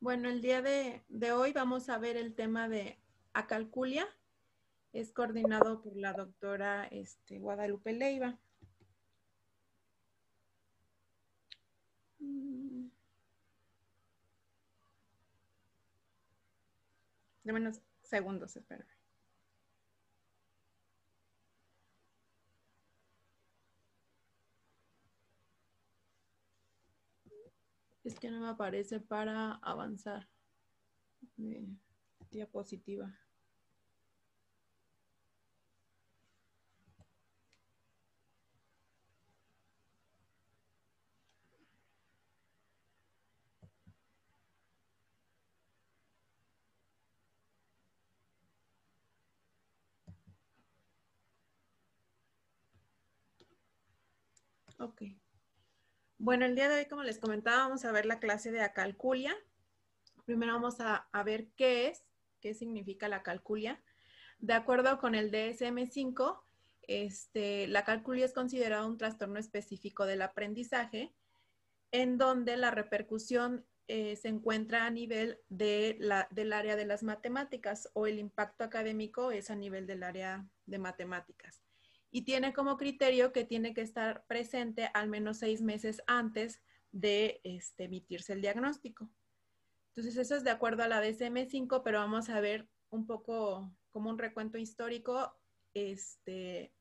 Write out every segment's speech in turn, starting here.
Bueno, el día de hoy vamos a ver el tema de acalculia. Es coordinado por la doctora Guadalupe Leiva. Deme unos segundos, espera. Es que no me aparece para avanzar. Diapositiva. Ok. Bueno, el día de hoy, como les comentaba, vamos a ver la clase de acalculia. Primero vamos a ver qué significa la acalculia. De acuerdo con el DSM-5, la acalculia es considerado un trastorno específico del aprendizaje, en donde la repercusión se encuentra a nivel del área de las matemáticas, o el impacto académico es a nivel del área de matemáticas. Y tiene como criterio que tiene que estar presente al menos 6 meses antes de emitirse el diagnóstico. Entonces, eso es de acuerdo a la DSM-5, pero vamos a ver un poco como un recuento histórico de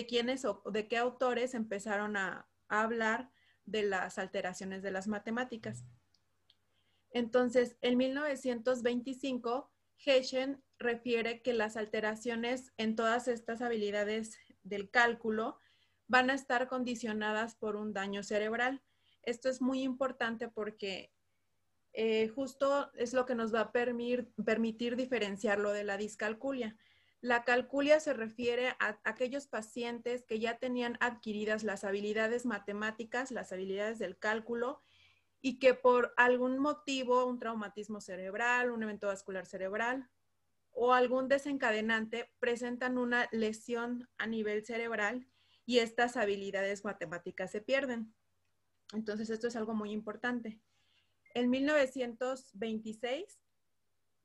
quiénes o de qué autores empezaron a hablar de las alteraciones de las matemáticas. Entonces, en 1925, Heschen refiere que las alteraciones en todas estas habilidades del cálculo van a estar condicionadas por un daño cerebral. Esto es muy importante porque justo es lo que nos va a permitir diferenciarlo de la discalculia. La calculia se refiere a aquellos pacientes que ya tenían adquiridas las habilidades matemáticas, las habilidades del cálculo, y que por algún motivo, un traumatismo cerebral, un evento vascular cerebral o algún desencadenante, presentan una lesión a nivel cerebral y estas habilidades matemáticas se pierden. Entonces, esto es algo muy importante. En 1926,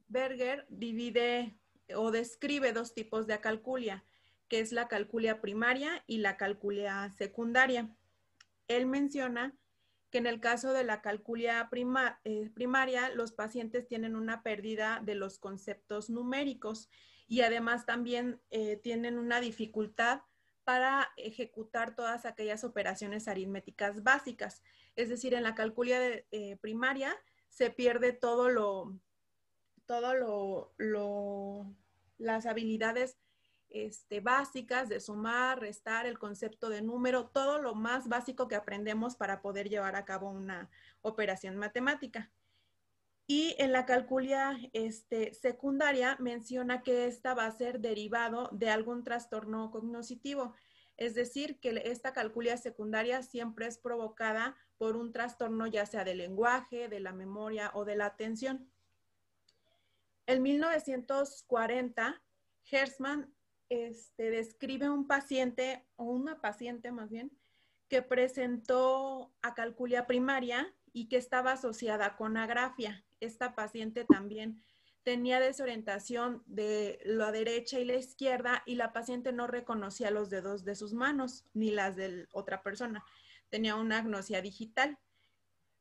Berger divide o describe dos tipos de acalculia, que es la calculia primaria y la calculia secundaria. Él menciona que en el caso de la calculia primaria, los pacientes tienen una pérdida de los conceptos numéricos y además también tienen una dificultad para ejecutar todas aquellas operaciones aritméticas básicas. Es decir, en la calculia primaria se pierde las habilidades básicas de sumar, restar, el concepto de número, todo lo más básico que aprendemos para poder llevar a cabo una operación matemática. Y en la calculia secundaria menciona que esta va a ser derivado de algún trastorno cognitivo. Es decir, que esta calculia secundaria siempre es provocada por un trastorno ya sea del lenguaje, de la memoria o de la atención. En 1940, Herzmann describe un paciente, o una paciente más bien, que presentó acalculia primaria y que estaba asociada con agrafia. Esta paciente también tenía desorientación de la derecha y la izquierda y la paciente no reconocía los dedos de sus manos ni las de otra persona. Tenía una agnosia digital.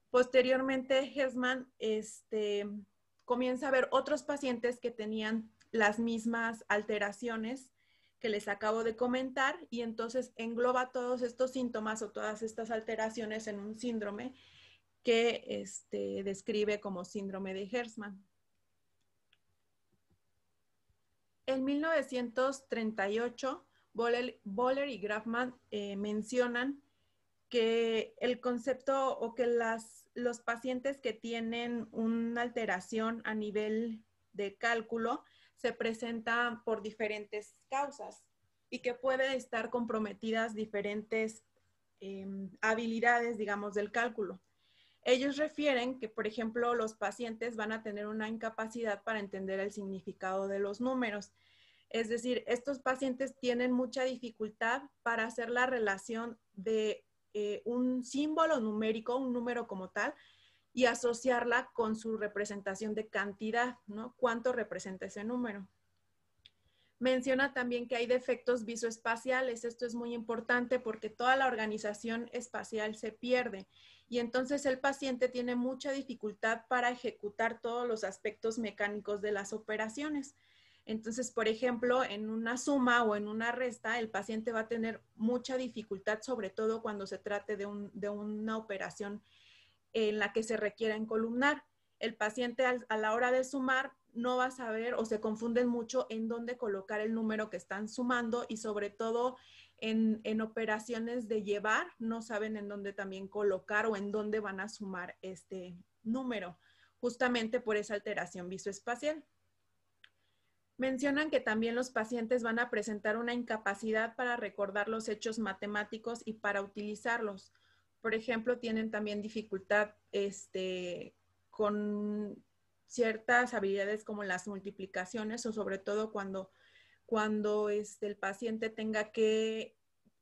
Posteriormente, Herzmann comienza a ver otros pacientes que tenían las mismas alteraciones que les acabo de comentar y entonces engloba todos estos síntomas o todas estas alteraciones en un síndrome que describe como síndrome de Herzmann. En 1938, Boller y Grafman mencionan que el concepto o que los pacientes que tienen una alteración a nivel de cálculo se presentan por diferentes causas y que pueden estar comprometidas diferentes habilidades, digamos, del cálculo. Ellos refieren que, por ejemplo, los pacientes van a tener una incapacidad para entender el significado de los números. Es decir, estos pacientes tienen mucha dificultad para hacer la relación de un símbolo numérico, un número como tal, y asociarla con su representación de cantidad, ¿no? ¿Cuánto representa ese número? Menciona también que hay defectos visoespaciales. Esto es muy importante porque toda la organización espacial se pierde y entonces el paciente tiene mucha dificultad para ejecutar todos los aspectos mecánicos de las operaciones. Entonces, por ejemplo, en una suma o en una resta, el paciente va a tener mucha dificultad, sobre todo cuando se trate de una operación en la que se requiera encolumnar. El paciente a la hora de sumar no va a saber o se confunden mucho en dónde colocar el número que están sumando y sobre todo en operaciones de llevar no saben en dónde también colocar o en dónde van a sumar este número, justamente por esa alteración visoespacial. Mencionan que también los pacientes van a presentar una incapacidad para recordar los hechos matemáticos y para utilizarlos. Por ejemplo, tienen también dificultad con ciertas habilidades como las multiplicaciones o sobre todo cuando el paciente tenga que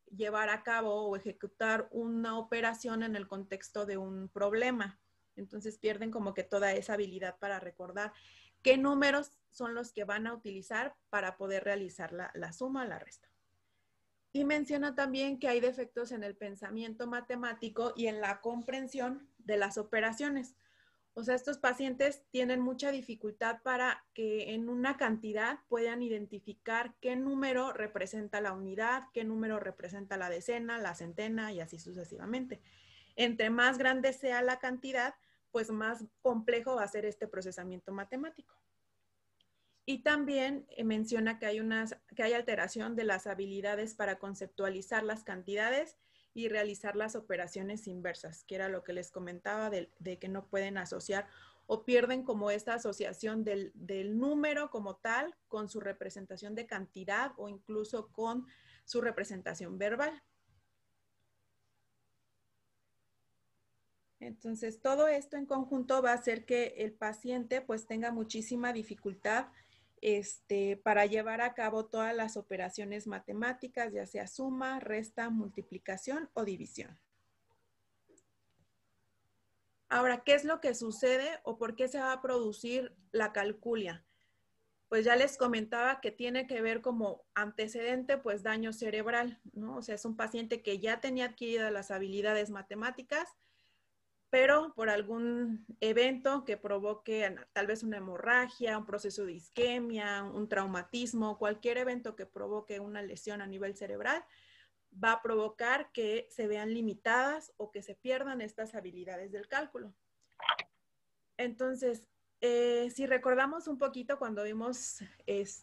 llevar a cabo o ejecutar una operación en el contexto de un problema. Entonces pierden como que toda esa habilidad para recordar qué números son los que van a utilizar para poder realizar la suma o la resta. Y menciona también que hay defectos en el pensamiento matemático y en la comprensión de las operaciones. O sea, estos pacientes tienen mucha dificultad para que en una cantidad puedan identificar qué número representa la unidad, qué número representa la decena, la centena y así sucesivamente. Entre más grande sea la cantidad, pues más complejo va a ser este procesamiento matemático. Y también menciona que hay alteración de las habilidades para conceptualizar las cantidades y realizar las operaciones inversas, que era lo que les comentaba de que no pueden asociar o pierden como esta asociación del número como tal con su representación de cantidad o incluso con su representación verbal. Entonces, todo esto en conjunto va a hacer que el paciente pues tenga muchísima dificultad para llevar a cabo todas las operaciones matemáticas, ya sea suma, resta, multiplicación o división. Ahora, ¿qué es lo que sucede o por qué se va a producir la calculia? Pues ya les comentaba que tiene que ver como antecedente, pues daño cerebral, ¿no? O sea, es un paciente que ya tenía adquiridas las habilidades matemáticas, pero por algún evento que provoque tal vez una hemorragia, un proceso de isquemia, un traumatismo, cualquier evento que provoque una lesión a nivel cerebral, va a provocar que se vean limitadas o que se pierdan estas habilidades del cálculo. Entonces, si recordamos un poquito cuando vimos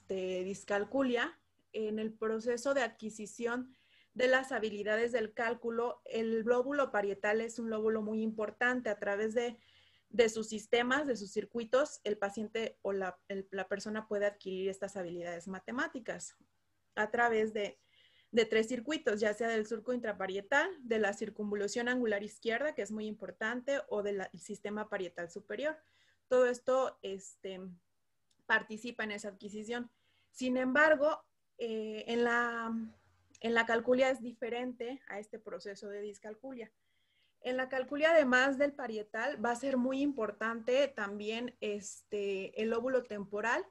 discalculia, en el proceso de adquisición de las habilidades del cálculo, el lóbulo parietal es un lóbulo muy importante. A través de sus sistemas, de sus circuitos, el paciente o la persona puede adquirir estas habilidades matemáticas a través de 3 circuitos, ya sea del surco intraparietal, de la circunvolución angular izquierda, que es muy importante, o del sistema parietal superior. Todo esto participa en esa adquisición. Sin embargo, en la calculia es diferente a este proceso de discalculia. En la calculia, además del parietal, va a ser muy importante también el lóbulo temporal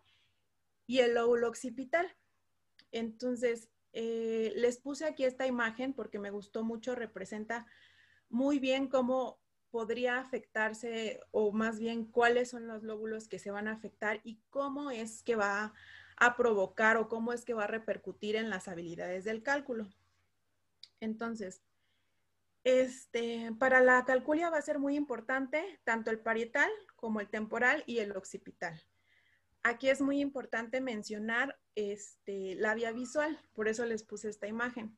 y el lóbulo occipital. Entonces, les puse aquí esta imagen porque me gustó mucho, representa muy bien cómo podría afectarse o más bien cuáles son los lóbulos que se van a afectar y cómo es que va a provocar o cómo es que va a repercutir en las habilidades del cálculo. Entonces, para la calculia va a ser muy importante tanto el parietal como el temporal y el occipital. Aquí es muy importante mencionar la vía visual, por eso les puse esta imagen.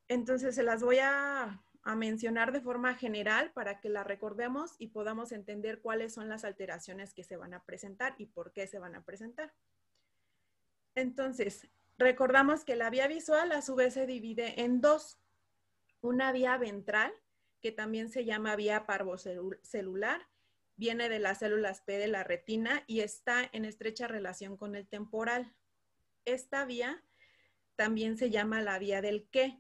Entonces se las voy a mencionar de forma general para que la recordemos y podamos entender cuáles son las alteraciones que se van a presentar y por qué se van a presentar. Entonces, recordamos que la vía visual a su vez se divide en dos. Una vía ventral, que también se llama vía parvocelular, viene de las células P de la retina y está en estrecha relación con el temporal. Esta vía también se llama la vía del qué.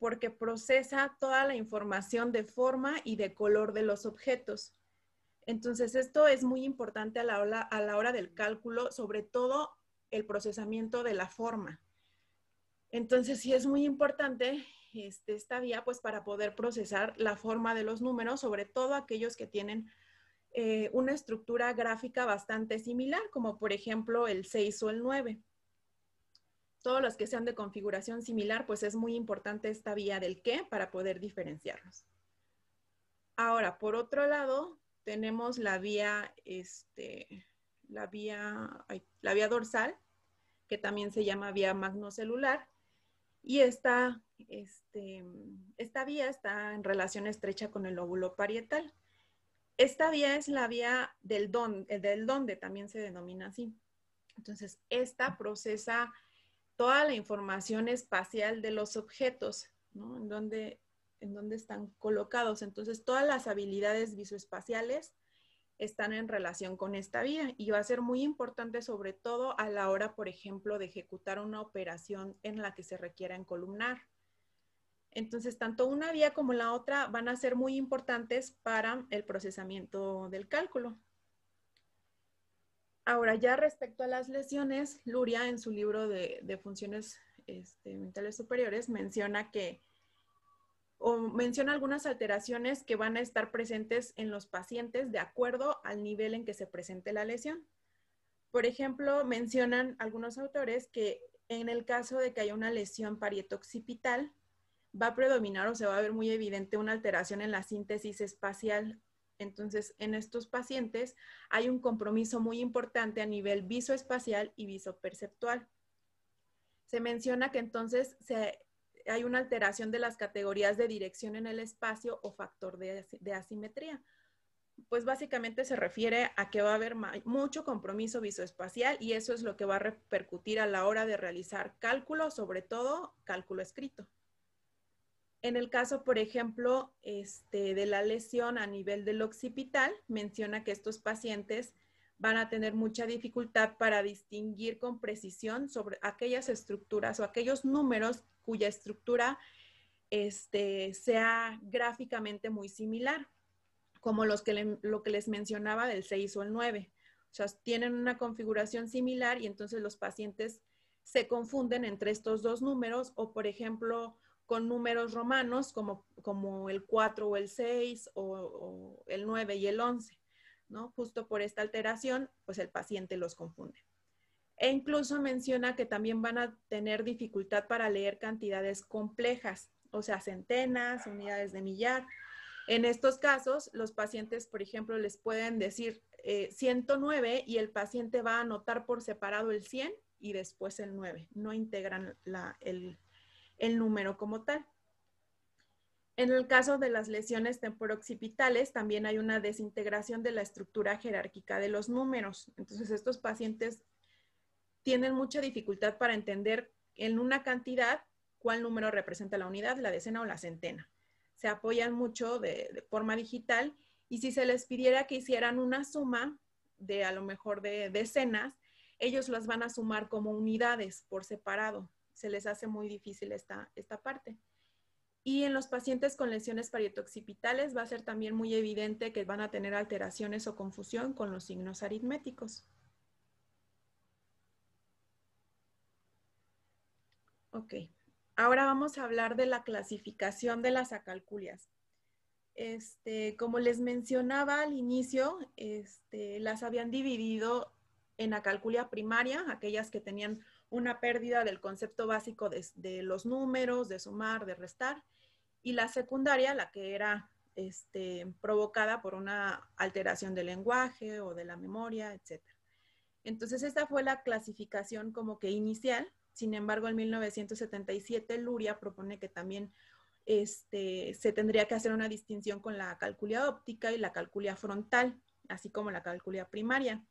porque procesa toda la información de forma y de color de los objetos. Entonces, esto es muy importante a la hora del cálculo, sobre todo el procesamiento de la forma. Entonces, sí es muy importante esta vía, pues, para poder procesar la forma de los números, sobre todo aquellos que tienen una estructura gráfica bastante similar, como por ejemplo el 6 o el 9. Todos los que sean de configuración similar, pues es muy importante esta vía del qué para poder diferenciarlos. Ahora, por otro lado, tenemos la vía dorsal, que también se llama vía magnocelular, y esta vía está en relación estrecha con el lóbulo parietal. Esta vía es la vía del donde también se denomina así. Entonces, esta procesa toda la información espacial de los objetos, ¿no? En dónde están colocados. Entonces, todas las habilidades visoespaciales están en relación con esta vía y va a ser muy importante, sobre todo a la hora, por ejemplo, de ejecutar una operación en la que se requiera encolumnar. Entonces, tanto una vía como la otra van a ser muy importantes para el procesamiento del cálculo. Ahora, ya respecto a las lesiones, Luria en su libro de funciones mentales superiores menciona algunas alteraciones que van a estar presentes en los pacientes de acuerdo al nivel en que se presente la lesión. Por ejemplo, mencionan algunos autores que en el caso de que haya una lesión parietoccipital, va a predominar o se va a ver muy evidente una alteración en la síntesis espacial. Entonces, en estos pacientes hay un compromiso muy importante a nivel visoespacial y visoperceptual. Se menciona que entonces hay una alteración de las categorías de dirección en el espacio o factor de asimetría. Pues básicamente se refiere a que va a haber mucho compromiso visoespacial y eso es lo que va a repercutir a la hora de realizar cálculo, sobre todo cálculo escrito. En el caso, por ejemplo, de la lesión a nivel del occipital, menciona que estos pacientes van a tener mucha dificultad para distinguir con precisión sobre aquellas estructuras o aquellos números cuya estructura sea gráficamente muy similar, como lo que les mencionaba del 6 o el 9. O sea, tienen una configuración similar y entonces los pacientes se confunden entre estos dos números o, por ejemplo, con números romanos como el 4 o el 6 o el 9 y el 11, ¿no? Justo por esta alteración, pues el paciente los confunde. E incluso menciona que también van a tener dificultad para leer cantidades complejas, o sea, centenas, unidades de millar. En estos casos, los pacientes, por ejemplo, les pueden decir 109 y el paciente va a anotar por separado el 100 y después el 9. No integran el número como tal. En el caso de las lesiones temporoccipitales, también hay una desintegración de la estructura jerárquica de los números. Entonces, estos pacientes tienen mucha dificultad para entender en una cantidad cuál número representa la unidad, la decena o la centena. Se apoyan mucho de forma digital y si se les pidiera que hicieran una suma de a lo mejor de decenas, ellos las van a sumar como unidades por separado. Se les hace muy difícil esta parte. Y en los pacientes con lesiones parietoccipitales va a ser también muy evidente que van a tener alteraciones o confusión con los signos aritméticos. Ok, ahora vamos a hablar de la clasificación de las acalculias. Como les mencionaba al inicio, las habían dividido en acalculia primaria, aquellas que tenían una pérdida del concepto básico de los números, de sumar, de restar, y la secundaria, la que era provocada por una alteración del lenguaje o de la memoria, etc. Entonces, esta fue la clasificación como que inicial. Sin embargo, en 1977, Luria propone que también se tendría que hacer una distinción con la calculia óptica y la calculia frontal, así como la calculia primaria.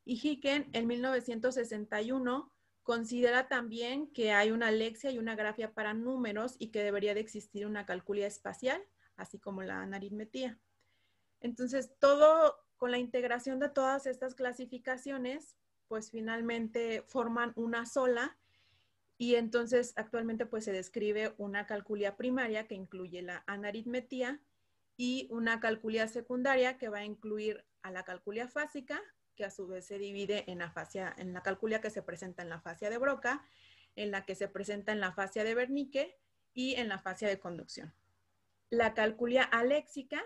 Y Hicken, en 1961, considera también que hay una alexia y una grafia para números y que debería de existir una calculia espacial, así como la anaritmetía. Entonces, con la integración de todas estas clasificaciones, pues finalmente forman una sola Y entonces actualmente pues se describe una calculia primaria que incluye la anaritmetía y una calculia secundaria que va a incluir a la calculia fásica, que a su vez se divide en la calculia que se presenta en la fascia de Broca, en la que se presenta en la fascia de Wernicke y en la fascia de conducción. La calculia aléxica,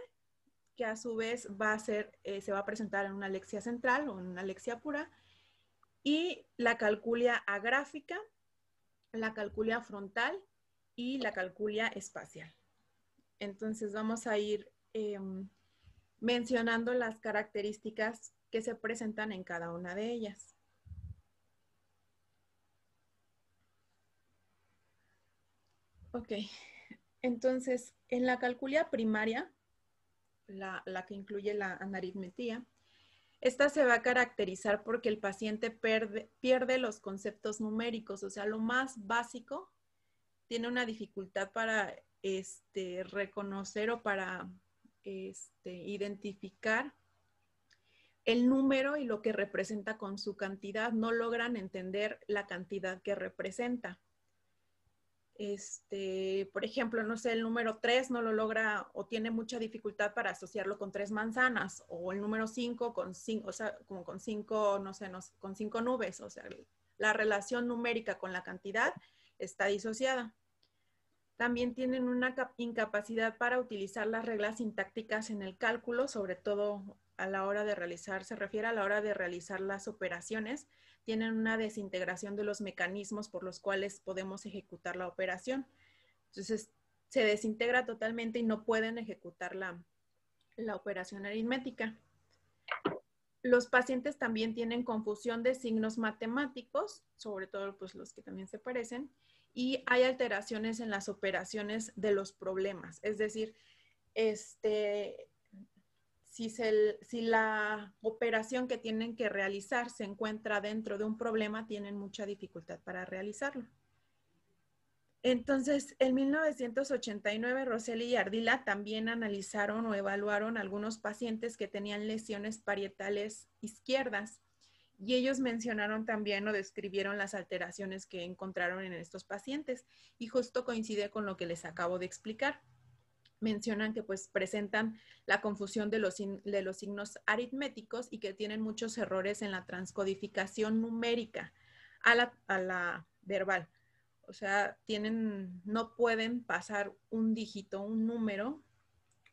que a su vez se va a presentar en una alexia central o en una alexia pura, y la calculia agráfica, la calculia frontal y la calculia espacial. Entonces vamos a ir mencionando las características que se presentan en cada una de ellas. Ok, entonces en la calculia primaria, la que incluye la anaritmetía, esta se va a caracterizar porque el paciente pierde los conceptos numéricos, o sea, lo más básico, tiene una dificultad para reconocer o para identificar el número y lo que representa con su cantidad. No logran entender la cantidad que representa. Por ejemplo, no sé, el número 3 no lo logra o tiene mucha dificultad para asociarlo con 3 manzanas, o el número 5 con 5, o sea, como con 5, no sé, con 5 nubes, o sea, la relación numérica con la cantidad está disociada. También tienen una incapacidad para utilizar las reglas sintácticas en el cálculo, sobre todo a la hora de realizar, se refiere a la hora de realizar las operaciones. Tienen una desintegración de los mecanismos por los cuales podemos ejecutar la operación. Entonces, se desintegra totalmente y no pueden ejecutar la operación aritmética. Los pacientes también tienen confusión de signos matemáticos, sobre todo pues, los que también se parecen, y hay alteraciones en las operaciones de los problemas. Es decir, si la operación que tienen que realizar se encuentra dentro de un problema, tienen mucha dificultad para realizarlo. Entonces, en 1989, Rosselli y Ardila también analizaron o evaluaron algunos pacientes que tenían lesiones parietales izquierdas, y ellos mencionaron también o describieron las alteraciones que encontraron en estos pacientes, y justo coincide con lo que les acabo de explicar. Mencionan que pues presentan la confusión de los signos aritméticos y que tienen muchos errores en la transcodificación numérica a la verbal. O sea, no pueden pasar un dígito, un número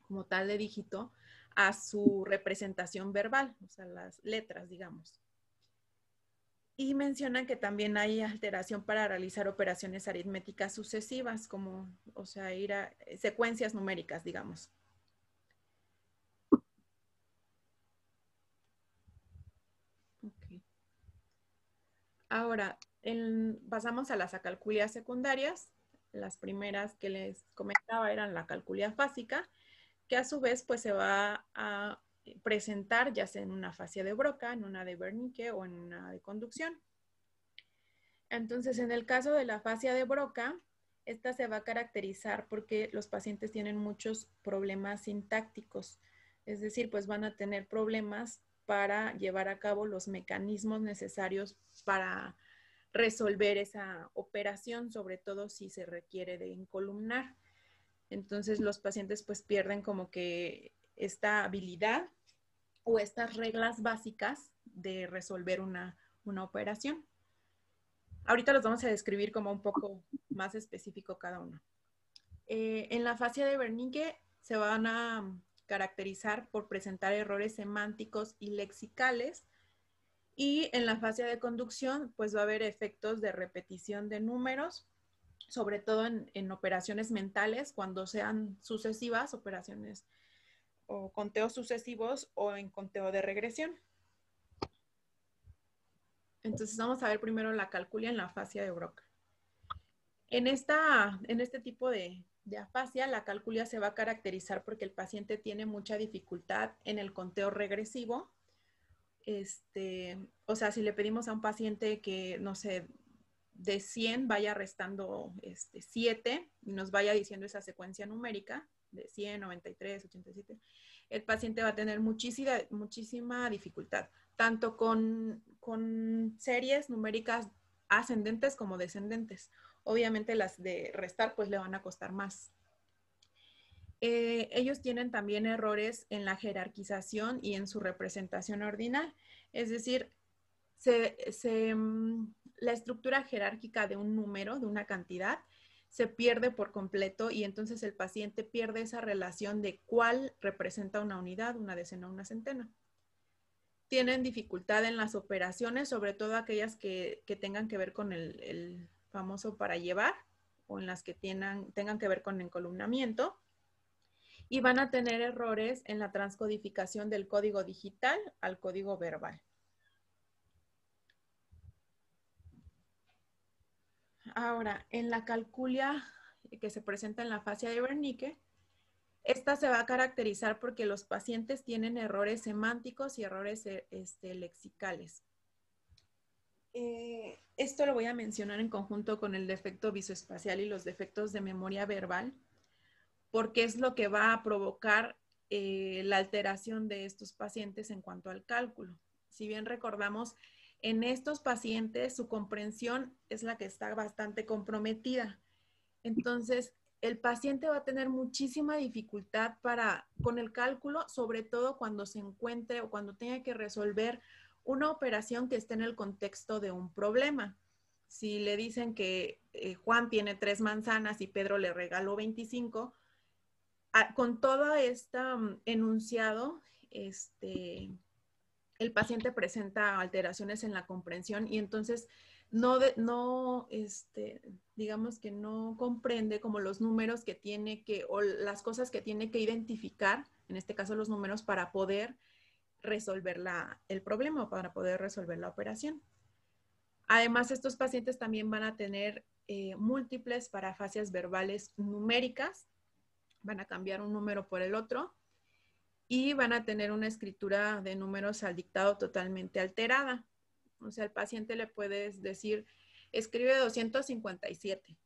como tal de dígito, a su representación verbal, o sea, las letras, digamos. Y mencionan que también hay alteración para realizar operaciones aritméticas sucesivas, como, o sea, ir a secuencias numéricas, digamos. Okay. Ahora, pasamos a las acalculias secundarias. Las primeras que les comentaba eran la calculia fásica, que a su vez pues se va a presentar ya sea en una fascia de Broca, en una de Wernicke o en una de conducción. Entonces, en el caso de la fascia de Broca, esta se va a caracterizar porque los pacientes tienen muchos problemas sintácticos, es decir, pues van a tener problemas para llevar a cabo los mecanismos necesarios para resolver esa operación, sobre todo si se requiere de encolumnar. Entonces los pacientes pues pierden como que esta habilidad o estas reglas básicas de resolver una operación. Ahorita los vamos a describir como un poco más específico cada uno. En la fascia de Wernicke se van a caracterizar por presentar errores semánticos y lexicales, y en la fascia de conducción pues va a haber efectos de repetición de números, sobre todo en operaciones mentales, cuando sean sucesivas, operaciones o conteos sucesivos o en conteo de regresión. Entonces vamos a ver primero la calculia en la fascia de Broca. En este tipo de afasia, la calculia se va a caracterizar porque el paciente tiene mucha dificultad en el conteo regresivo. O sea, si le pedimos a un paciente que, no sé, de 100 vaya restando 7 y nos vaya diciendo esa secuencia numérica de 100, 93, 87, el paciente va a tener muchísima dificultad, tanto con series numéricas ascendentes como descendentes. Obviamente las de restar pues le van a costar más. Ellos tienen también errores en la jerarquización y en su representación ordinal. Es decir, la estructura jerárquica de un número, de una cantidad, se pierde por completo y entonces el paciente pierde esa relación de cuál representa una unidad, una decena o una centena. Tienen dificultad en las operaciones, sobre todo aquellas que tengan que ver con el famoso para llevar o en las que tengan que ver con encolumnamiento. Y van a tener errores en la transcodificación del código digital al código verbal. Ahora, en la calculia que se presenta en la fascia de Wernicke, esta se va a caracterizar porque los pacientes tienen errores semánticos y errores lexicales. Esto lo voy a mencionar en conjunto con el defecto visoespacial y los defectos de memoria verbal, porque es lo que va a provocar la alteración de estos pacientes en cuanto al cálculo. Si bien recordamos, en estos pacientes su comprensión es la que está bastante comprometida. Entonces, el paciente va a tener muchísima dificultad con el cálculo, sobre todo cuando se encuentre o cuando tenga que resolver una operación que esté en el contexto de un problema. Si le dicen que Juan tiene 3 manzanas y Pedro le regaló 25, con todo este enunciado, el paciente presenta alteraciones en la comprensión y entonces digamos que no comprende como los números que tiene que, o las cosas que tiene que identificar, en este caso los números, para poder resolver el problema o para poder resolver la operación. Además, estos pacientes también van a tener múltiples parafasias verbales numéricas, van a cambiar un número por el otro y van a tener una escritura de números al dictado totalmente alterada. O sea, al paciente le puedes decir, escribe 257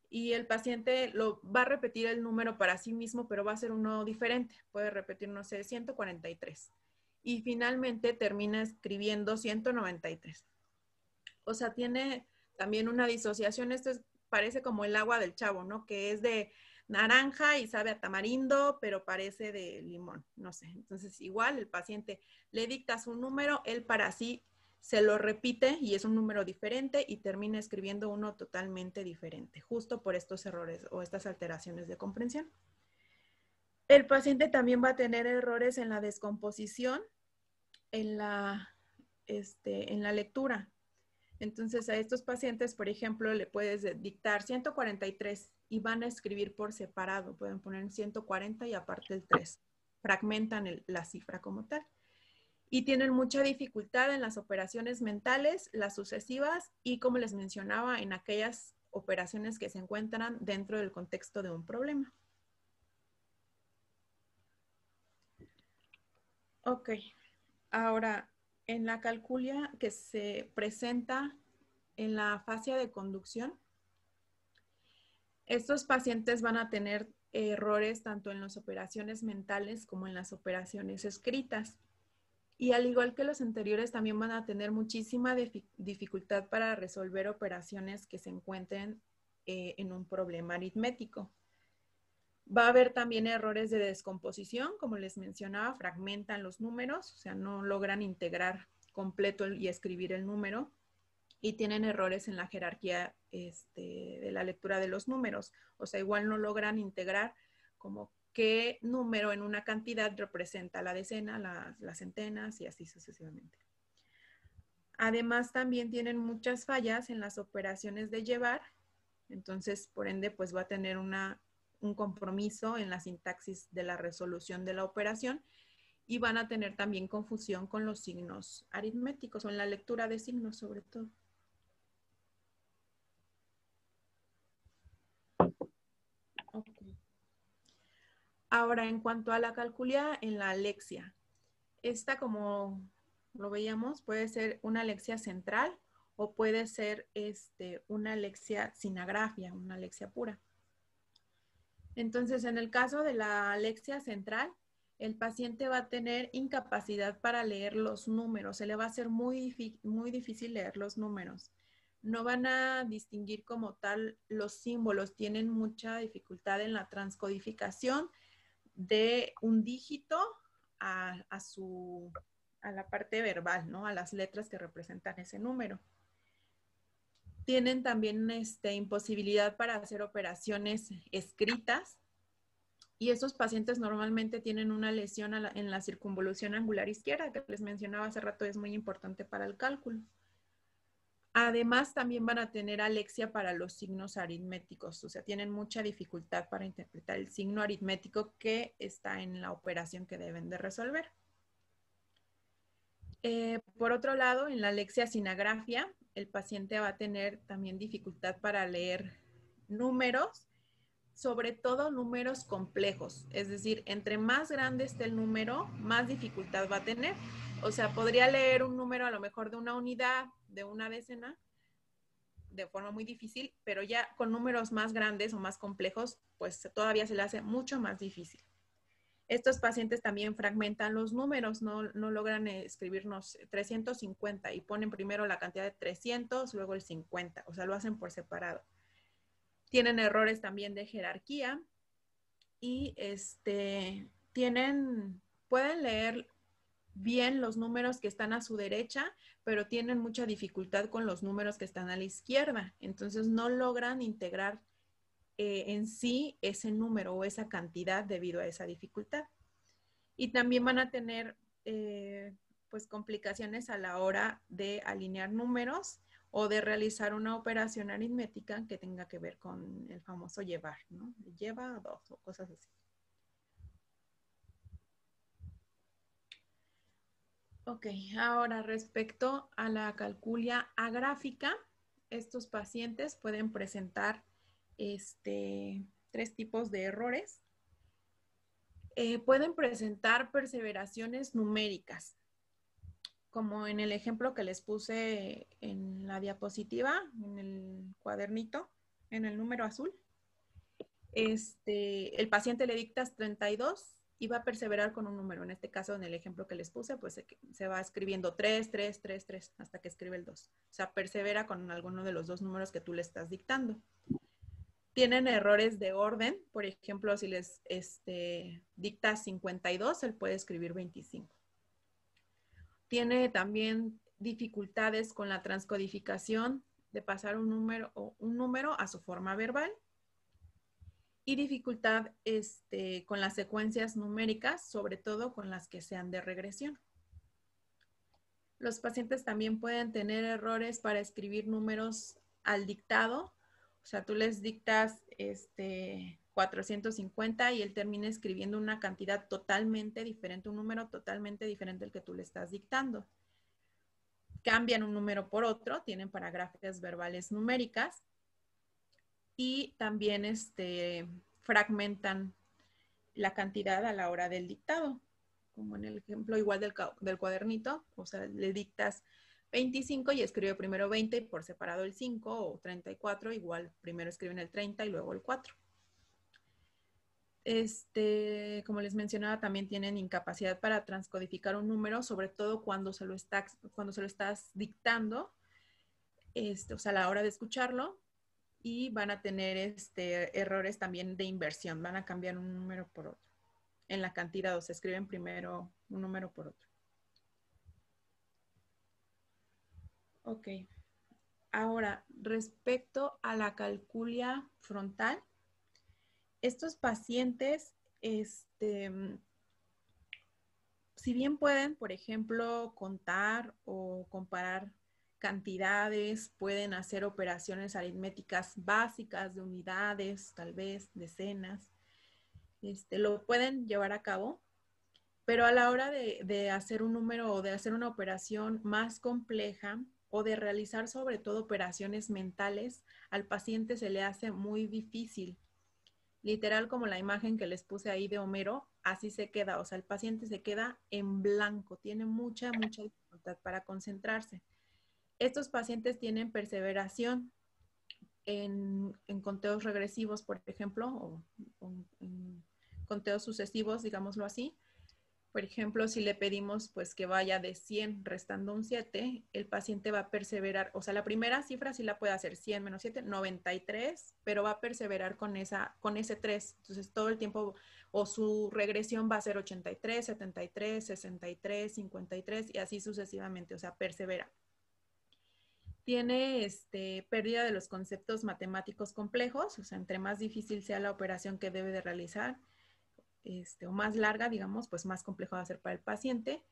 y el paciente va a repetir el número para sí mismo, pero va a ser uno diferente. Puede repetir, no sé, 143. Y finalmente termina escribiendo 193. O sea, tiene también una disociación. Parece como el agua del Chavo, ¿no? Que es de naranja y sabe a tamarindo, pero parece de limón, no sé. Entonces, igual el paciente le dicta su número, él para sí se lo repite y es un número diferente y termina escribiendo uno totalmente diferente, justo por estos errores o estas alteraciones de comprensión. El paciente también va a tener errores en la descomposición, en la lectura. Entonces, a estos pacientes, por ejemplo, le puedes dictar 143 y van a escribir por separado. Pueden poner 140 y aparte el 3. Fragmentan la cifra como tal. Y tienen mucha dificultad en las operaciones mentales, las sucesivas y, como les mencionaba, en aquellas operaciones que se encuentran dentro del contexto de un problema. Ok. Ahora, en la calculia que se presenta en la fascia de conducción, estos pacientes van a tener errores tanto en las operaciones mentales como en las operaciones escritas. Y al igual que los anteriores, también van a tener muchísima dificultad para resolver operaciones que se encuentren en un problema aritmético. Va a haber también errores de descomposición, como les mencionaba, fragmentan los números, o sea, no logran integrar completo y escribir el número. Y tienen errores en la jerarquía de la lectura de los números. O sea, igual no logran integrar como qué número en una cantidad representa la decena, las centenas y así sucesivamente. Además, también tienen muchas fallas en las operaciones de llevar. Entonces, por ende, pues va a tener un compromiso en la sintaxis de la resolución de la operación y van a tener también confusión con los signos aritméticos o en la lectura de signos sobre todo. Okay. Ahora, en cuanto a la calculia en la alexia, esta, como lo veíamos, puede ser una alexia central o puede ser una alexia sin agrafia, una alexia pura. Entonces, en el caso de la alexia central, el paciente va a tener incapacidad para leer los números, se le va a hacer muy difícil leer los números. no van a distinguir como tal los símbolos, tienen mucha dificultad en la transcodificación de un dígito a la parte verbal, ¿no? A las letras que representan ese número. Tienen también imposibilidad para hacer operaciones escritas, y estos pacientes normalmente tienen una lesión en la circunvolución angular izquierda, que les mencionaba hace rato, es muy importante para el cálculo. Además, también van a tener alexia para los signos aritméticos, o sea, tienen mucha dificultad para interpretar el signo aritmético que está en la operación que deben de resolver. Por otro lado, en la alexia sinagrafia, el paciente va a tener también dificultad para leer números, sobre todo números complejos. Es decir, entre más grande esté el número, más dificultad va a tener. O sea, podría leer un número a lo mejor de una unidad, de una decena, de forma muy difícil, pero ya con números más grandes o más complejos, pues todavía se le hace mucho más difícil. Estos pacientes también fragmentan los números, no logran escribirnos 350 y ponen primero la cantidad de 300, luego el 50, o sea, lo hacen por separado. Tienen errores también de jerarquía y pueden leer bien los números que están a su derecha, pero tienen mucha dificultad con los números que están a la izquierda. Entonces no logran integrar en sí ese número o esa cantidad debido a esa dificultad. Y también van a tener pues complicaciones a la hora de alinear números o de realizar una operación aritmética que tenga que ver con el famoso llevar, ¿no? Lleva dos o cosas así. Ok, ahora respecto a la calculia agráfica, estos pacientes pueden presentar tres tipos de errores. Pueden presentar perseveraciones numéricas, como en el ejemplo que les puse en la diapositiva, en el cuadernito, en el número azul. El paciente le dictas 32 y va a perseverar con un número. En este caso, en el ejemplo que les puse, pues se va escribiendo 3, 3, 3, 3, hasta que escribe el 2. O sea, persevera con alguno de los dos números que tú le estás dictando. Tienen errores de orden. Por ejemplo, si les dictas 52, él puede escribir 25. Tiene también dificultades con la transcodificación de pasar un número a su forma verbal. Y dificultad con las secuencias numéricas, sobre todo con las que sean de regresión. Los pacientes también pueden tener errores para escribir números al dictado. O sea, tú les dictas 450 y él termina escribiendo una cantidad totalmente diferente, un número totalmente diferente al que tú le estás dictando. Cambian un número por otro, tienen parágrafos verbales numéricas y también fragmentan la cantidad a la hora del dictado, como en el ejemplo igual del cuadernito, o sea, le dictas 25 y escribe primero 20 y por separado el 5, o 34, igual primero escriben el 30 y luego el 4. Como les mencionaba, también tienen incapacidad para transcodificar un número, sobre todo cuando se lo estás dictando, o sea, a la hora de escucharlo, y van a tener errores también de inversión, van a cambiar un número por otro en la cantidad, o se escriben primero un número por otro. Ok. Ahora, respecto a la calculia frontal, estos pacientes, si bien pueden, por ejemplo, contar o comparar cantidades, pueden hacer operaciones aritméticas básicas de unidades, tal vez decenas, lo pueden llevar a cabo, pero a la hora de hacer un número o de hacer una operación más compleja o de realizar sobre todo operaciones mentales, al paciente se le hace muy difícil. Literal, como la imagen que les puse ahí de Homero, así se queda. O sea, el paciente se queda en blanco, tiene mucha dificultad para concentrarse. Estos pacientes tienen perseveración en conteos regresivos, por ejemplo, o en conteos sucesivos, digámoslo así, Por ejemplo, si le pedimos pues que vaya de 100 restando un 7, el paciente va a perseverar, o sea, la primera cifra sí la puede hacer 100 menos 7, 93, pero va a perseverar con ese 3. Entonces, todo el tiempo, o su regresión va a ser 83, 73, 63, 53 y así sucesivamente, o sea, persevera. Tiene pérdida de los conceptos matemáticos complejos, o sea, entre más difícil sea la operación que debe de realizar, o más larga, digamos, pues más complejo va a ser para el paciente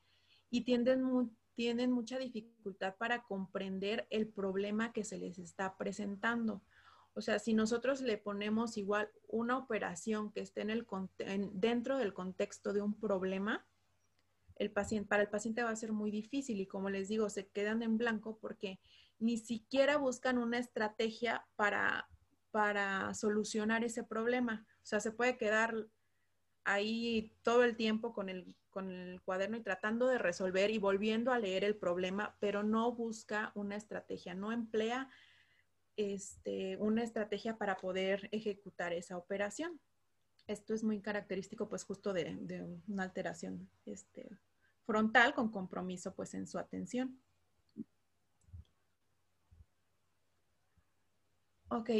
y tienen mucha dificultad para comprender el problema que se les está presentando. O sea, si nosotros le ponemos igual una operación que esté dentro del contexto de un problema, para el paciente va a ser muy difícil y como les digo, se quedan en blanco porque ni siquiera buscan una estrategia para solucionar ese problema. O sea, se puede quedar ahí todo el tiempo con el cuaderno y tratando de resolver y volviendo a leer el problema, pero no busca una estrategia, no emplea una estrategia para poder ejecutar esa operación. Esto es muy característico pues justo de una alteración frontal con compromiso pues en su atención. Ok,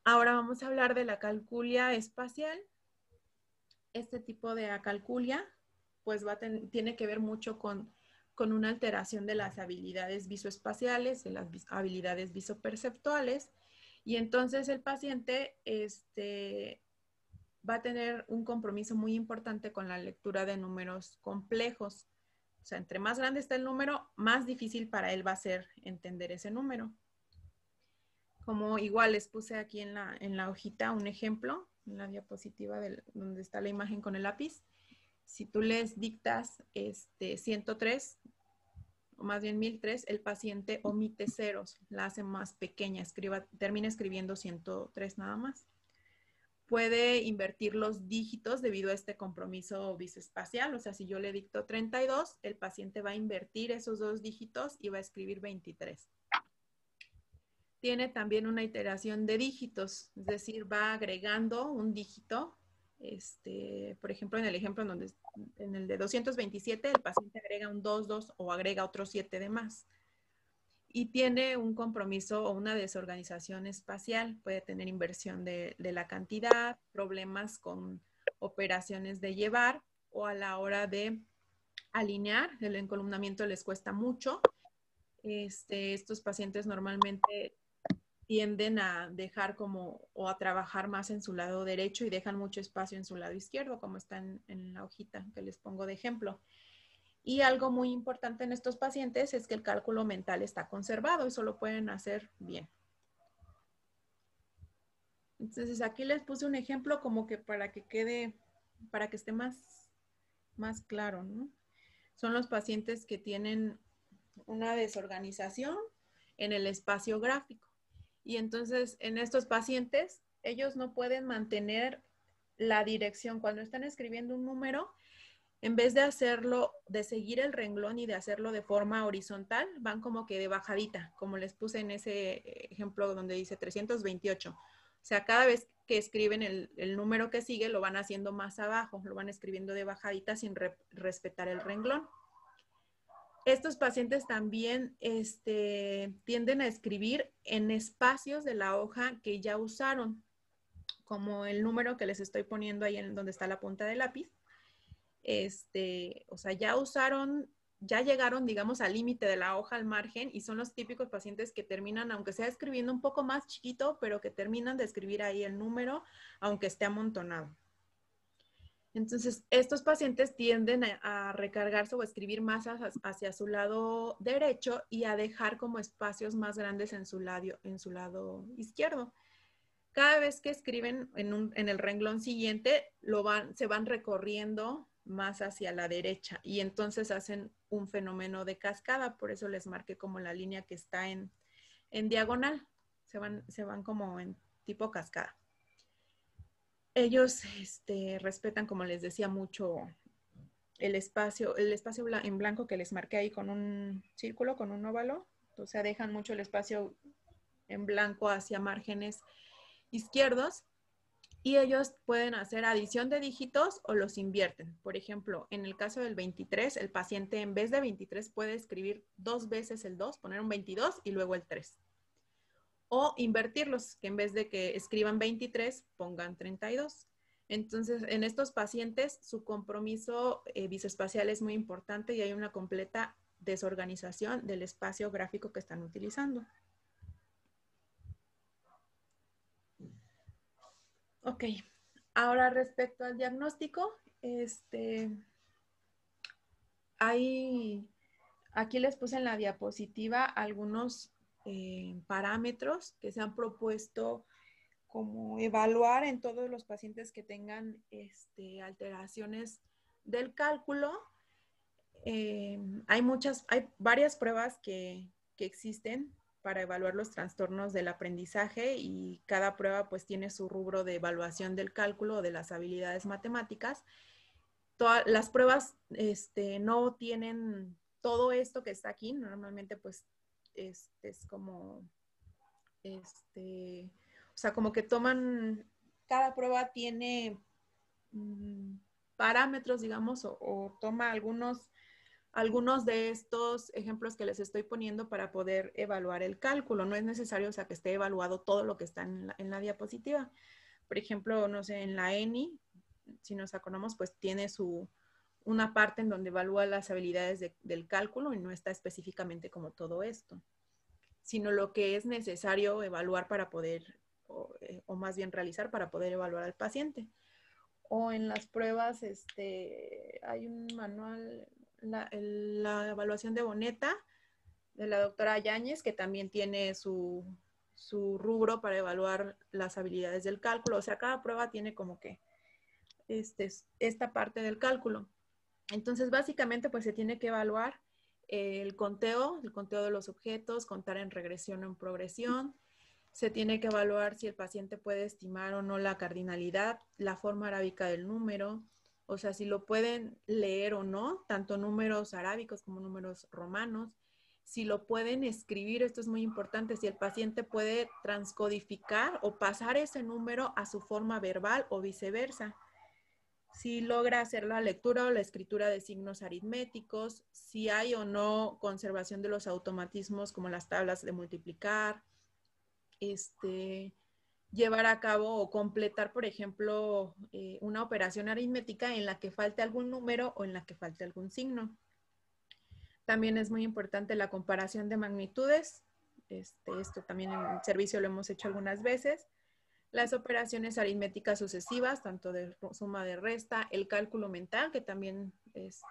ahora vamos a hablar de la acalculia espacial. Este tipo de acalculia pues tiene que ver mucho con una alteración de las habilidades visoespaciales, de las habilidades visoperceptuales, y entonces el paciente va a tener un compromiso muy importante con la lectura de números complejos. O sea, entre más grande está el número, más difícil para él va a ser entender ese número. Como igual les puse aquí en la hojita un ejemplo, en la diapositiva donde está la imagen con el lápiz. Si tú les dictas 103, o más bien 1003, el paciente omite ceros, la hace más pequeña, termina escribiendo 103 nada más. Puede invertir los dígitos debido a este compromiso visoespacial. O sea, si yo le dicto 32, el paciente va a invertir esos dos dígitos y va a escribir 23. Tiene también una iteración de dígitos, es decir, va agregando un dígito. Por ejemplo, en el ejemplo en el de 227, el paciente agrega un 2 o agrega otro 7 de más. Y tiene un compromiso o una desorganización espacial, puede tener inversión de la cantidad, problemas con operaciones de llevar o a la hora de alinear, el encolumnamiento les cuesta mucho. Estos pacientes normalmente tienden a dejar o a trabajar más en su lado derecho y dejan mucho espacio en su lado izquierdo, como está en la hojita que les pongo de ejemplo. Y algo muy importante en estos pacientes es que el cálculo mental está conservado, eso lo pueden hacer bien. Entonces aquí les puse un ejemplo como que para que esté más claro, ¿no? Son los pacientes que tienen una desorganización en el espacio gráfico. Y entonces en estos pacientes, ellos no pueden mantener la dirección. Cuando están escribiendo un número, en vez de seguir el renglón y de hacerlo de forma horizontal, van como que de bajadita, como les puse en ese ejemplo donde dice 328. O sea, cada vez que escriben el número que sigue, lo van haciendo más abajo, lo van escribiendo de bajadita sin respetar el renglón. Estos pacientes también tienden a escribir en espacios de la hoja que ya usaron, como el número que les estoy poniendo ahí en donde está la punta del lápiz. O sea, ya llegaron, digamos, al límite de la hoja, al margen, y son los típicos pacientes que terminan, aunque sea escribiendo un poco más chiquito, pero que terminan de escribir ahí el número, aunque esté amontonado. Entonces, estos pacientes tienden a recargarse o a escribir más hacia su lado derecho y a dejar como espacios más grandes en su lado izquierdo. Cada vez que escriben en el renglón siguiente, se van recorriendo más hacia la derecha y entonces hacen un fenómeno de cascada. Por eso les marqué como la línea que está en diagonal. Se van como en tipo cascada. Ellos respetan, como les decía, mucho el espacio en blanco que les marqué ahí con un círculo, con un óvalo. O sea, dejan mucho el espacio en blanco hacia márgenes izquierdos. y ellos pueden hacer adición de dígitos o los invierten. Por ejemplo, en el caso del 23, el paciente en vez de 23 puede escribir 2 veces el 2, poner un 22 y luego el 3. O invertirlos, que en vez de que escriban 23, pongan 32. Entonces, en estos pacientes, su compromiso visoespacial es muy importante y hay una completa desorganización del espacio gráfico que están utilizando. Ok, ahora respecto al diagnóstico, aquí les puse en la diapositiva algunos parámetros que se han propuesto como evaluar en todos los pacientes que tengan alteraciones del cálculo. Hay varias pruebas que existen para evaluar los trastornos del aprendizaje y cada prueba pues tiene su rubro de evaluación del cálculo o de las habilidades matemáticas. Todas las pruebas no tienen todo esto que está aquí, normalmente pues es como, o sea, como que toman, cada prueba tiene parámetros, digamos, o toma algunos de estos ejemplos que les estoy poniendo para poder evaluar el cálculo. No es necesario, o sea, que esté evaluado todo lo que está en la diapositiva. Por ejemplo, no sé, en la ENI, si nos acordamos, pues tiene una parte en donde evalúa las habilidades del cálculo y no está específicamente como todo esto, sino lo que es necesario evaluar para poder, o más bien realizar para poder evaluar al paciente. O en las pruebas, hay un manual, la evaluación de Boneta, de la doctora Yáñez, que también tiene su rubro para evaluar las habilidades del cálculo. O sea, cada prueba tiene como que esta parte del cálculo. Entonces, básicamente, pues se tiene que evaluar el conteo de los objetos, contar en regresión o en progresión. Se tiene que evaluar si el paciente puede estimar o no la cardinalidad, la forma arábica del número, o sea, si lo pueden leer o no, tanto números arábicos como números romanos, si lo pueden escribir, esto es muy importante, si el paciente puede transcodificar o pasar ese número a su forma verbal o viceversa, si logra hacer la lectura o la escritura de signos aritméticos, si hay o no conservación de los automatismos como las tablas de multiplicar, llevar a cabo o completar, por ejemplo, una operación aritmética en la que falte algún número o en la que falte algún signo. También es muy importante la comparación de magnitudes. Esto también en el servicio lo hemos hecho algunas veces. Las operaciones aritméticas sucesivas, tanto de suma de resta, el cálculo mental, que también es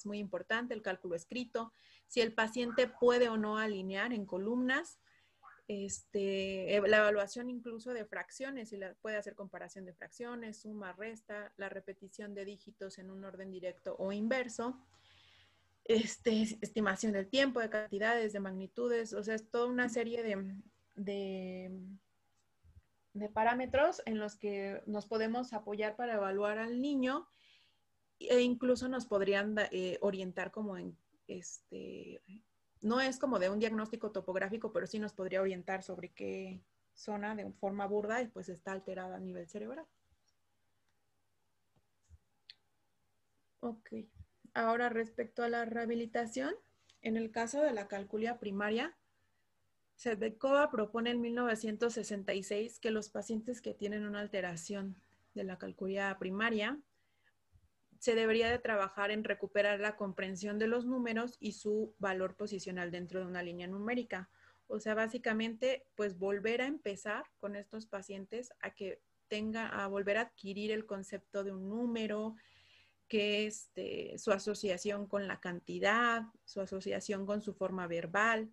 muy importante, el cálculo escrito, si el paciente puede o no alinear en columnas, la evaluación incluso de fracciones, si puede hacer comparación de fracciones, suma, resta, la repetición de dígitos en un orden directo o inverso, estimación del tiempo, de cantidades, de magnitudes, o sea, es toda una serie de parámetros en los que nos podemos apoyar para evaluar al niño e incluso nos podrían orientar como en no es como de un diagnóstico topográfico, pero sí nos podría orientar sobre qué zona de forma burda pues está alterada a nivel cerebral. Ok. Ahora respecto a la rehabilitación, en el caso de la calculia primaria, Sedbeckova propone en 1966 que los pacientes que tienen una alteración de la calculia primaria se debería de trabajar en recuperar la comprensión de los números y su valor posicional dentro de una línea numérica. O sea, básicamente, pues volver a empezar con estos pacientes a volver a adquirir el concepto de un número, que es su asociación con la cantidad, su asociación con su forma verbal,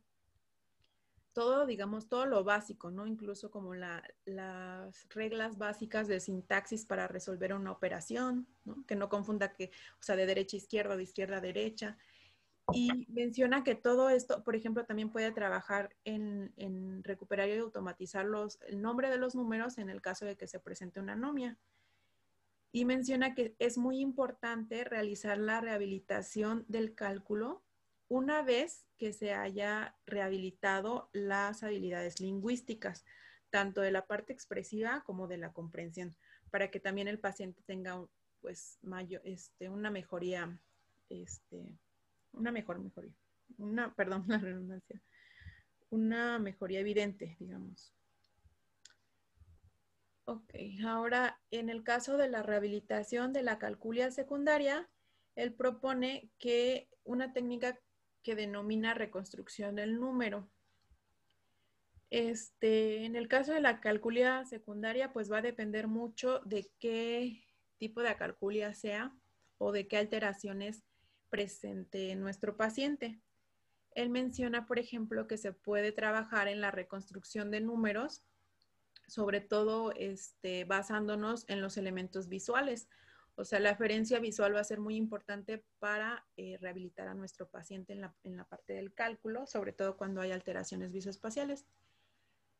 todo, digamos, todo lo básico, ¿no? Incluso como las reglas básicas de sintaxis para resolver una operación, ¿no? Que no confunda o sea, de derecha a izquierda o de izquierda a derecha. Y menciona que todo esto, por ejemplo, también puede trabajar en recuperar y automatizar el nombre de los números en el caso de que se presente una anomia. Y menciona que es muy importante realizar la rehabilitación del cálculo una vez que se haya rehabilitado las habilidades lingüísticas, tanto de la parte expresiva como de la comprensión, para que también el paciente tenga pues una mejoría, perdón, la redundancia, una mejoría evidente, digamos. Ok, ahora en el caso de la rehabilitación de la calculia secundaria, él propone que una técnica que denomina reconstrucción del número. En el caso de la calculia secundaria, pues va a depender mucho de qué tipo de acalculia sea o de qué alteraciones presente nuestro paciente. Él menciona, por ejemplo, que se puede trabajar en la reconstrucción de números, sobre todo basándonos en los elementos visuales. O sea, la aferencia visual va a ser muy importante para rehabilitar a nuestro paciente en la parte del cálculo, sobre todo cuando hay alteraciones visoespaciales.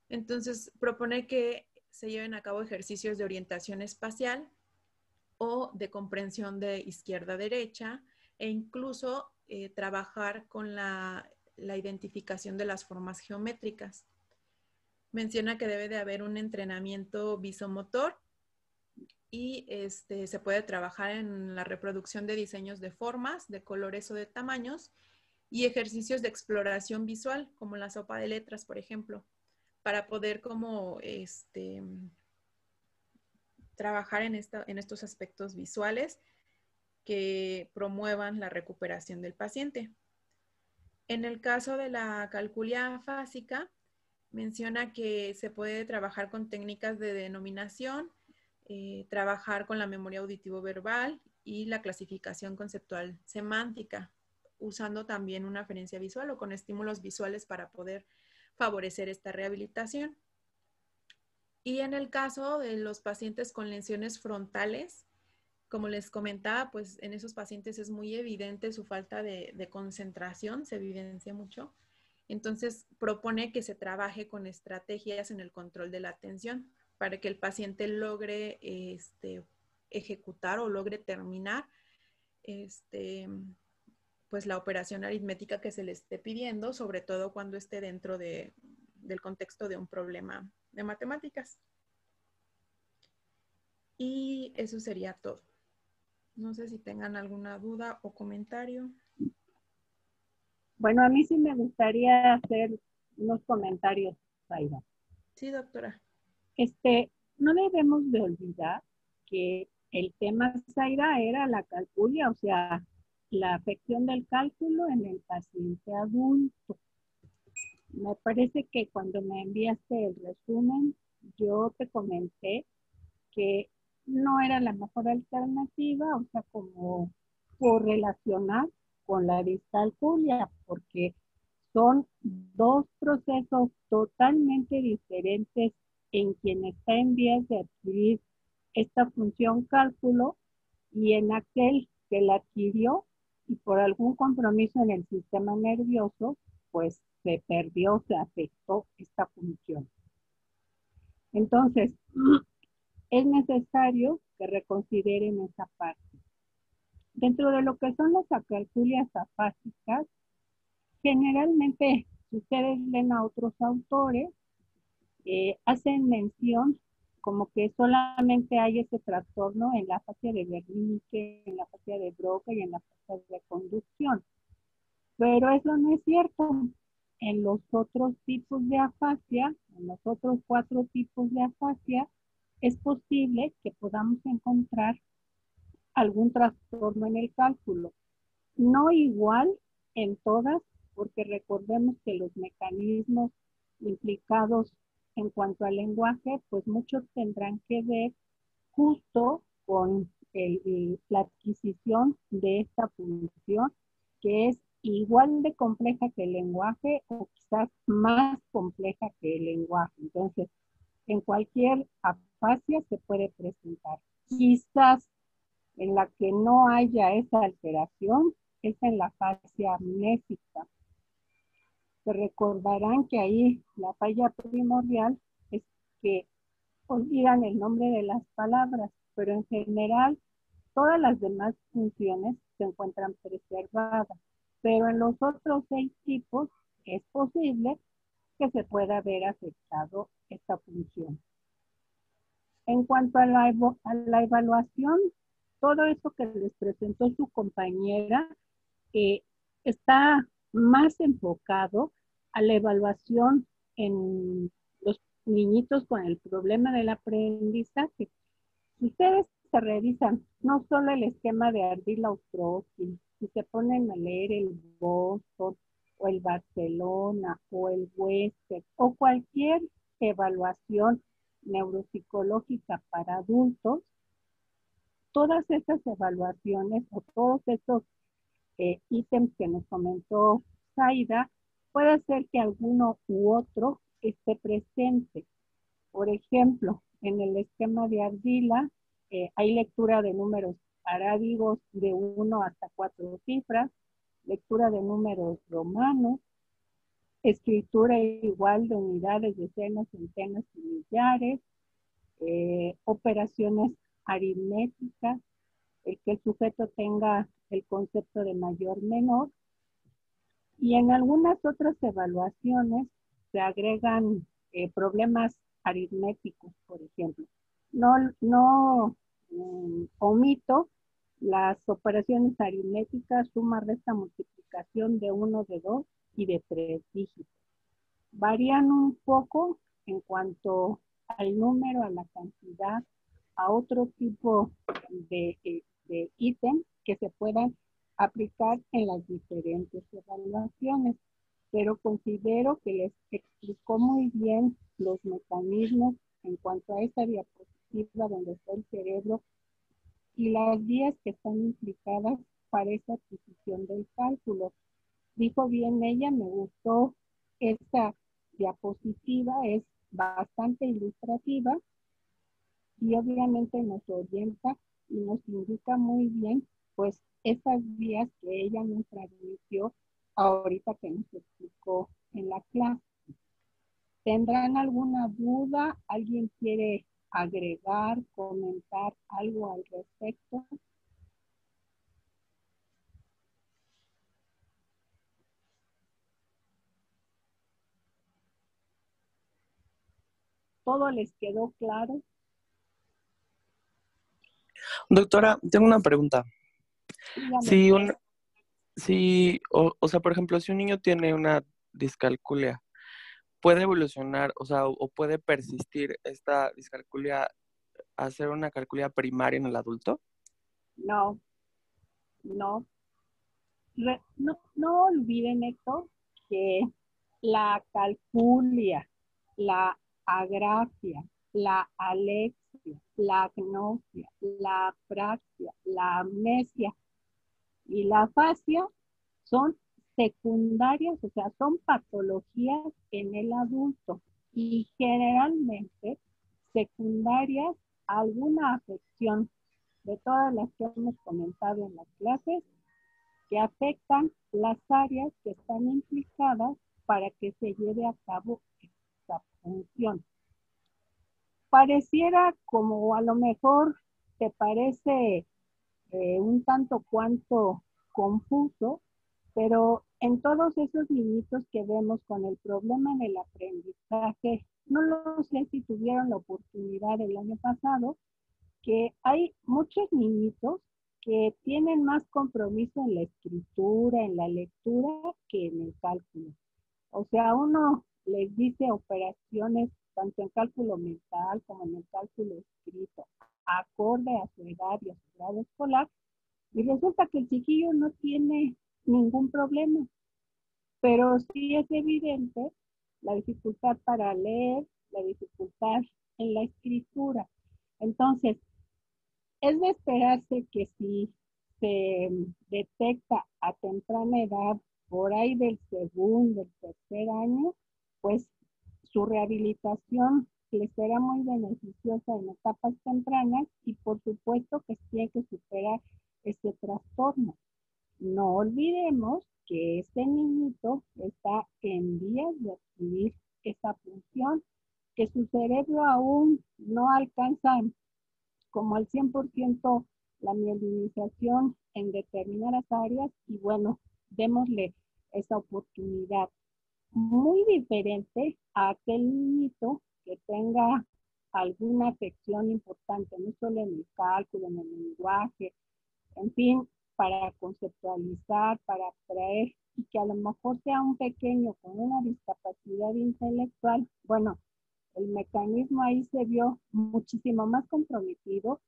Entonces, propone que se lleven a cabo ejercicios de orientación espacial o de comprensión de izquierda a derecha e incluso trabajar con la identificación de las formas geométricas. Menciona que debe de haber un entrenamiento visomotor y se puede trabajar en la reproducción de diseños de formas, de colores o de tamaños y ejercicios de exploración visual, como la sopa de letras, por ejemplo, para poder como trabajar en estos aspectos visuales que promuevan la recuperación del paciente. En el caso de la calculia afásica, menciona que se puede trabajar con técnicas de denominación, trabajar con la memoria auditivo-verbal y la clasificación conceptual semántica, usando también una aferencia visual o con estímulos visuales para poder favorecer esta rehabilitación. Y en el caso de los pacientes con lesiones frontales, como les comentaba, pues en esos pacientes es muy evidente su falta de concentración, se evidencia mucho. Entonces, propone que se trabaje con estrategias en el control de la atención para que el paciente logre ejecutar o logre terminar pues la operación aritmética que se le esté pidiendo, sobre todo cuando esté dentro del contexto de un problema de matemáticas. Y eso sería todo. No sé si tengan alguna duda o comentario. Bueno, a mí sí me gustaría hacer unos comentarios, Zaira. Sí, doctora. No debemos de olvidar que el tema, Zaira, era la calculia, o sea, la afección del cálculo en el paciente adulto. Me parece que cuando me enviaste el resumen, yo te comenté que no era la mejor alternativa, o sea, como correlacionar con la discalculia, porque son dos procesos totalmente diferentes en quien está en vías de adquirir esta función cálculo y en aquel que la adquirió y por algún compromiso en el sistema nervioso, pues se perdió, se afectó esta función. Entonces, es necesario que reconsideren esa parte. Dentro de lo que son las acalculias afásicas, generalmente, si ustedes leen a otros autores, hacen mención como que solamente hay ese trastorno en la fascia de Wernicke, en la fascia de Broca y en la fascia de conducción. Pero eso no es cierto. En los otros tipos de afasia, en los otros 4 tipos de afasia, es posible que podamos encontrar algún trastorno en el cálculo. No igual en todas, porque recordemos que los mecanismos implicados en cuanto al lenguaje, pues muchos tendrán que ver justo con la adquisición de esta función, que es igual de compleja que el lenguaje o quizás más compleja que el lenguaje. Entonces, en cualquier afasia se puede presentar. Quizás en la que no haya esa alteración es en la fascia amnésica. Se recordarán que ahí la falla primordial es que olvidan el nombre de las palabras, pero en general todas las demás funciones se encuentran preservadas. Pero en los otros 6 tipos es posible que se pueda ver afectado esta función. En cuanto a la evaluación, todo eso que les presentó su compañera está más enfocado a la evaluación en los niñitos con el problema del aprendizaje. Si ustedes se revisan no solo el esquema de Ardila-Ostrowski, si se ponen a leer el Boston o el Barcelona o el Western o cualquier evaluación neuropsicológica para adultos, todas estas evaluaciones o todos estos ítems que nos comentó Zaida, puede ser que alguno u otro esté presente. Por ejemplo, en el esquema de Ardila hay lectura de números arábigos de 1 hasta 4 cifras, lectura de números romanos, escritura igual de unidades, decenas, centenas y millares, operaciones aritméticas, el que el sujeto tenga el concepto de mayor menor, y en algunas otras evaluaciones se agregan problemas aritméticos, por ejemplo. No omito las operaciones aritméticas, suma, resta, multiplicación de 1, de 2 y de 3 dígitos. Varían un poco en cuanto al número, a la cantidad, a otro tipo de ítem que se puedan aplicar en las diferentes evaluaciones, pero considero que les explicó muy bien los mecanismos en cuanto a esta diapositiva donde está el cerebro y las vías que están implicadas para esa adquisición del cálculo. Dijo bien ella, me gustó esta diapositiva, es bastante ilustrativa y obviamente nos orienta y nos indica muy bien pues esas vías que ella nos transmitió ahorita que nos explicó en la clase. ¿Tendrán alguna duda? ¿Alguien quiere agregar, comentar algo al respecto? ¿Todo les quedó claro? Doctora, tengo una pregunta. Dígame. O sea, por ejemplo, si un niño tiene una discalculia, ¿puede evolucionar, o sea, o puede persistir esta discalculia a ser una calculia primaria en el adulto? No, no. No olviden, Héctor, que la calculia, la agrafia, la alexia, la agnosia, la apraxia, la amnesia y la afasia son secundarias, o sea, son patologías en el adulto y generalmente secundarias a alguna afección de todas las que hemos comentado en las clases que afectan las áreas que están implicadas para que se lleve a cabo esta función. Pareciera como a lo mejor te parece un tanto cuanto confuso, pero en todos esos niñitos que vemos con el problema del aprendizaje, no lo sé si tuvieron la oportunidad el año pasado, que hay muchos niñitos que tienen más compromiso en la escritura, en la lectura, que en el cálculo. O sea, uno les dice operaciones tanto en cálculo mental como en el cálculo escrito, acorde a su edad y a su grado escolar, y resulta que el chiquillo no tiene ningún problema, pero sí es evidente la dificultad para leer, la dificultad en la escritura. Entonces, es de esperarse que si se detecta a temprana edad, por ahí del segundo, del tercer año, pues su rehabilitación les será muy beneficiosa en etapas tempranas y por supuesto que tiene que superar este trastorno. No olvidemos que este niñito está en vías de adquirir esa función, que su cerebro aún no alcanza como al 100% la mielinización en determinadas áreas y bueno, démosle esa oportunidad. Muy diferente a aquel niñito que tenga alguna afección importante, no solo en el cálculo, en el lenguaje, en fin, para conceptualizar, para atraer, y que a lo mejor sea un pequeño con una discapacidad intelectual, bueno, el mecanismo ahí se vio muchísimo más comprometido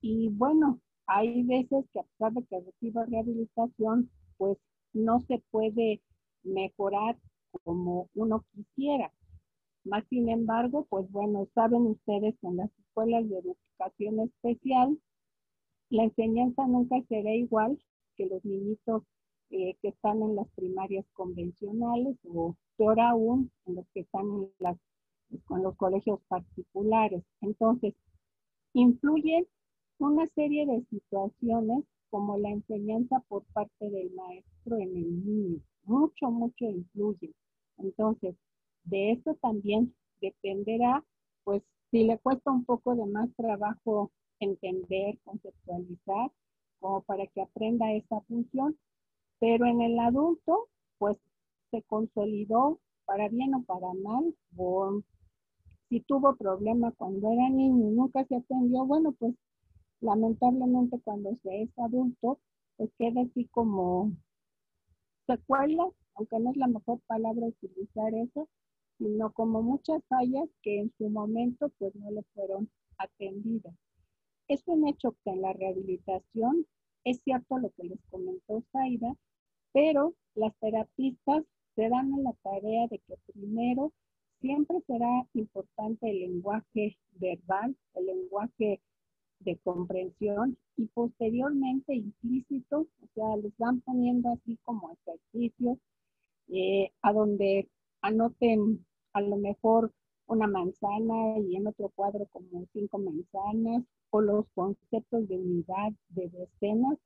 y bueno, hay veces que a pesar de que reciba rehabilitación, pues no se puede mejorar como uno quisiera. Más sin embargo, pues bueno, saben ustedes que en las escuelas de educación especial, la enseñanza nunca será igual que los niñitos que están en las primarias convencionales o peor aún en los que están con los colegios particulares. Entonces, influyen una serie de situaciones como la enseñanza por parte del maestro en el niño. Mucho, mucho influye. Entonces, de eso también dependerá, pues, si le cuesta un poco de más trabajo entender, conceptualizar, como para que aprenda esa función, pero en el adulto, pues, se consolidó para bien o para mal, o si tuvo problema cuando era niño y nunca se atendió, bueno, pues lamentablemente cuando se es adulto, pues queda así como secuelas, aunque no es la mejor palabra utilizar eso, sino como muchas fallas que en su momento pues no le fueron atendidas. Es un hecho que en la rehabilitación es cierto lo que les comentó Zaida, pero las terapistas se dan a la tarea de que primero siempre será importante el lenguaje verbal, el lenguaje de comprensión y posteriormente implícito, o sea, les van poniendo así como ejercicios a donde anoten a lo mejor una manzana y en otro cuadro como 5 manzanas o los conceptos de unidad, de decenas.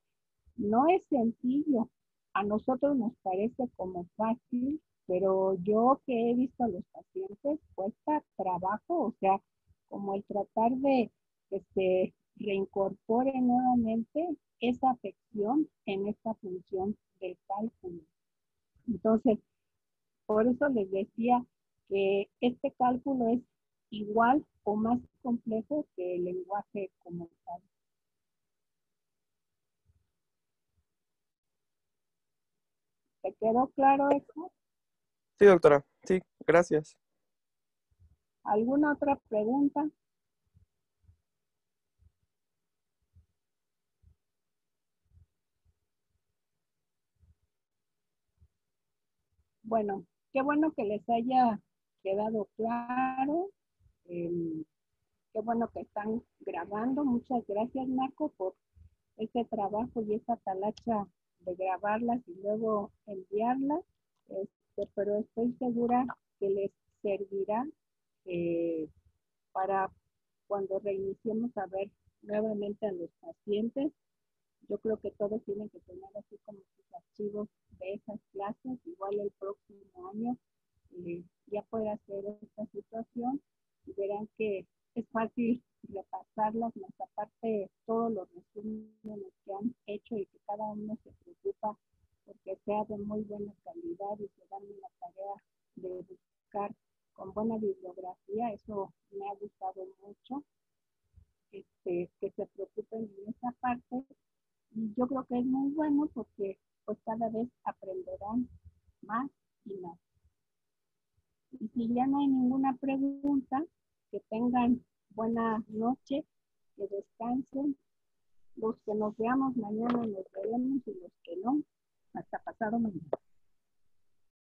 No es sencillo. A nosotros nos parece como fácil, pero yo que he visto a los pacientes cuesta trabajo, o sea, como el tratar de que se reincorpore nuevamente esa afección en esta función del cálculo. Entonces, por eso les decía que este cálculo es igual o más complejo que el lenguaje como tal. ¿Te quedó claro eso? Sí, doctora. Sí, gracias. ¿Alguna otra pregunta? Bueno, qué bueno que les haya quedado claro. Eh, qué bueno que están grabando. Muchas gracias, Marco, por ese trabajo y esa talacha de grabarlas y luego enviarlas. Pero estoy segura que les servirá eh, para cuando reiniciemos a ver nuevamente a los pacientes. Yo creo que todos tienen que tener así como sus archivos de esas clases, igual el próximo año ya puede hacer esta situación y verán que es fácil repasarlas, más aparte todos los resúmenes que han hecho y que cada uno se preocupa porque sea de muy buena calidad y se dan la tarea de buscar con buena bibliografía. Eso me ha gustado mucho, que se preocupen en esa parte. Y yo creo que es muy bueno porque pues cada vez aprenderán más y más. Y si ya no hay ninguna pregunta, que tengan buena noche, que descansen. Los que nos veamos mañana nos veremos y los que no, hasta pasado mañana.